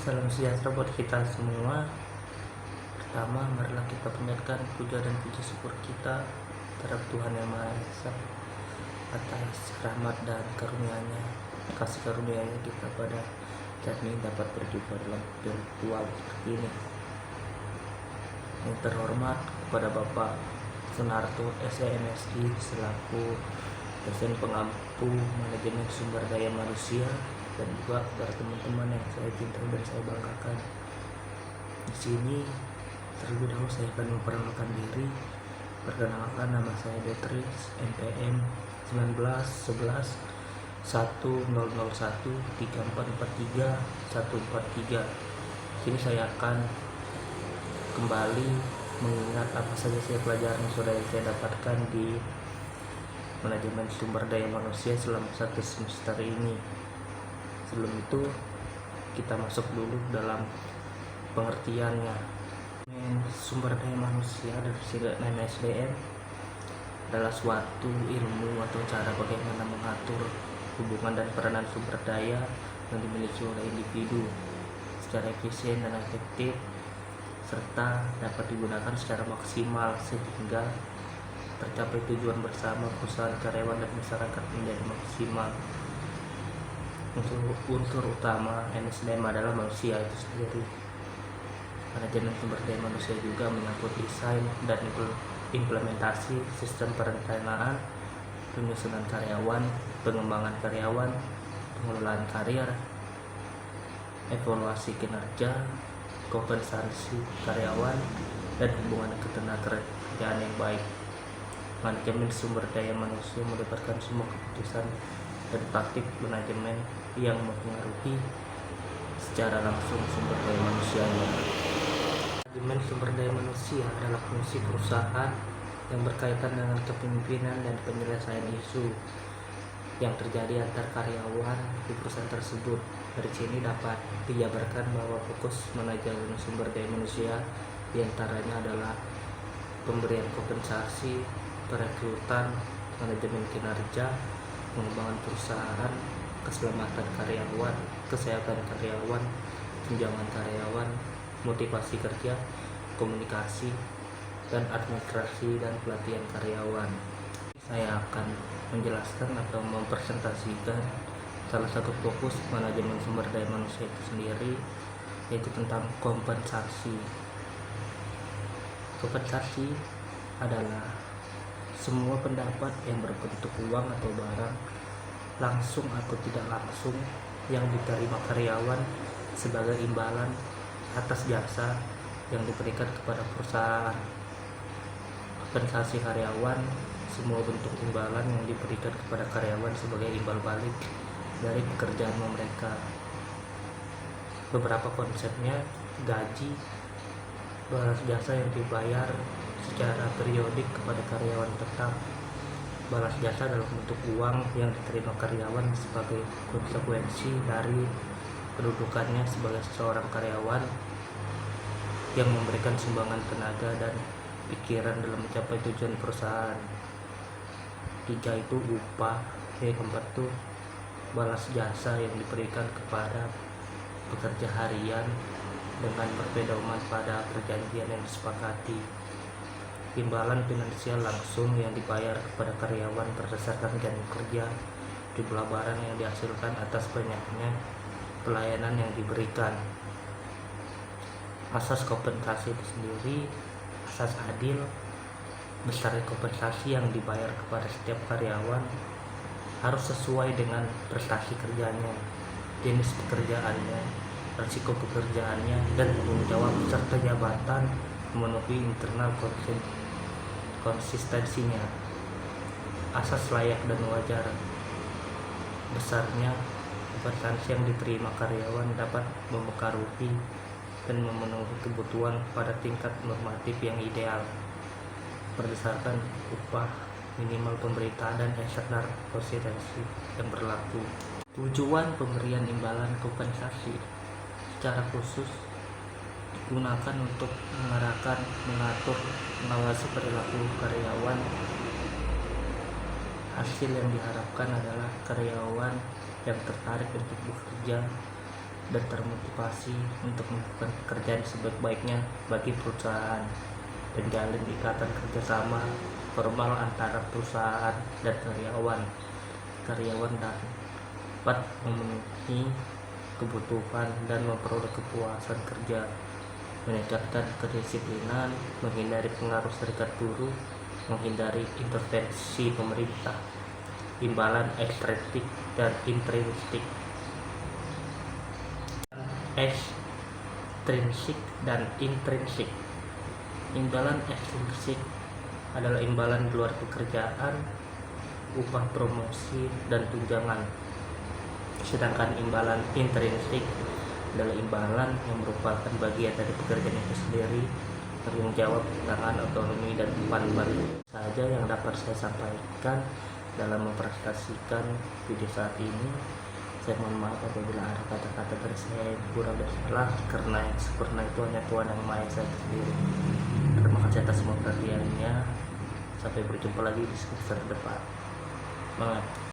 Salam sejahtera buat kita semua. Pertama, marilah kita panjatkan puja dan puji syukur kita terhadap Tuhan Yang Maha Esa atas rahmat dan karunia-Nya, kasih karunia-Nya kita pada saat ini dapat berjumpa dalam virtual seperti ini. Yang terhormat kepada Bapak Sunarto SMSI selaku dosen pengampu manajemen sumber daya manusia, dan juga para teman-teman yang saya cintai dan saya banggakan. Di sini terlebih dahulu saya akan memperkenalkan diri. Perkenalkan, nama saya Beatrice, NPM 1911 1001 3443 143. Sini saya akan kembali mengingat apa saja saya pelajaran yang sudah saya dapatkan di manajemen sumber daya manusia selama 1 semester ini. Sebelum itu kita masuk dulu dalam pengertiannya. Sumber daya manusia dari SDM adalah suatu ilmu atau cara bagaimana mengatur hubungan dan peranan sumber daya yang dimiliki oleh individu secara efisien dan efektif, serta dapat digunakan secara maksimal sehingga tercapai tujuan bersama perusahaan, karyawan, dan masyarakat menjadi maksimal. Unsur utama SDM adalah manusia itu sendiri. Manajemen sumber daya manusia juga menyangkut desain dan implementasi sistem perencanaan, penyusunan karyawan, pengembangan karyawan, pengelolaan karir, evaluasi kinerja, kompensasi karyawan, dan hubungan ketenagakerjaan yang baik. Manajemen sumber daya manusia melibatkan semua keputusan dan praktik manajemen yang mempengaruhi secara langsung sumber daya manusia. Manajemen sumber daya manusia adalah fungsi perusahaan yang berkaitan dengan kepemimpinan dan penyelesaian isu yang terjadi antar karyawan di perusahaan tersebut. Dari sini dapat dijabarkan bahwa fokus manajemen sumber daya manusia diantaranya adalah pemberian kompensasi, perekrutan, manajemen kinerja, pengembangan perusahaan, keselamatan karyawan, kesehatan karyawan, tunjangan karyawan, motivasi kerja, komunikasi, dan administrasi dan pelatihan karyawan. Saya akan menjelaskan atau mempresentasikan salah satu fokus manajemen sumber daya manusia itu sendiri, yaitu tentang kompensasi. Kompensasi adalah semua pendapat yang berbentuk uang atau barang, langsung atau tidak langsung, yang diterima karyawan sebagai imbalan atas jasa yang diberikan kepada perusahaan. Kompensasi karyawan, semua bentuk imbalan yang diberikan kepada karyawan sebagai imbal balik dari pekerjaan mereka. Beberapa konsepnya: gaji, balas jasa yang dibayar secara periodik kepada karyawan tetap, balas jasa dalam bentuk uang yang diterima karyawan sebagai konsekuensi dari kedudukannya sebagai seorang karyawan yang memberikan sumbangan tenaga dan pikiran dalam mencapai tujuan perusahaan. 3 itu upah. Yang keempat itu balas jasa yang diberikan kepada pekerja harian dengan berpedoman pada perjanjian yang disepakati. Imbalan finansial langsung yang dibayar kepada karyawan berdasarkan jam kerja, jumlah barang yang dihasilkan atas banyaknya pelayanan yang diberikan. Asas kompensasi itu sendiri: asas adil, besar kompensasi yang dibayar kepada setiap karyawan harus sesuai dengan prestasi kerjanya, jenis pekerjaannya, risiko pekerjaannya, dan tanggung jawab serta jabatan memenuhi internal konsistensinya. Asas layak dan wajar: besarnya kompensasi yang diterima karyawan dapat mempengaruhi dan memenuhi kebutuhan pada tingkat normatif yang ideal berdasarkan upah minimal pemerintah dan standar konsistensi yang berlaku. Tujuan pemberian imbalan kompensasi secara khusus digunakan untuk mengarahkan, mengatur, mengawasi perilaku karyawan. Hasil yang diharapkan adalah karyawan yang tertarik untuk bekerja dan termotivasi untuk melakukan pekerjaan sebaik-baiknya bagi perusahaan, dan jalin ikatan kerjasama formal antara perusahaan dan karyawan dapat memenuhi kebutuhan dan memperoleh kepuasan kerja, meningkatkan kedisiplinan, menghindari pengaruh serikat buruh, menghindari intervensi pemerintah, imbalan ekstrinsik dan intrinsik. Imbalan ekstrinsik adalah imbalan di luar pekerjaan, upah, promosi, dan tunjangan. Sedangkan imbalan intrinsik adalah imbalan yang merupakan bagian dari pekerjaan itu sendiri, tanggung jawab, tantangan, otonomi, dan umpan balik. Saja yang dapat saya sampaikan dalam mempresentasikan video saat ini. Saya mohon maaf apabila ada kata-kata dari saya yang kurang dan salah, karena yang sempurna itu hanya Tuhan Yang Maha Esa sendiri. Terima kasih atas semua perhatiannya. Sampai berjumpa lagi di semester depan. Semangat.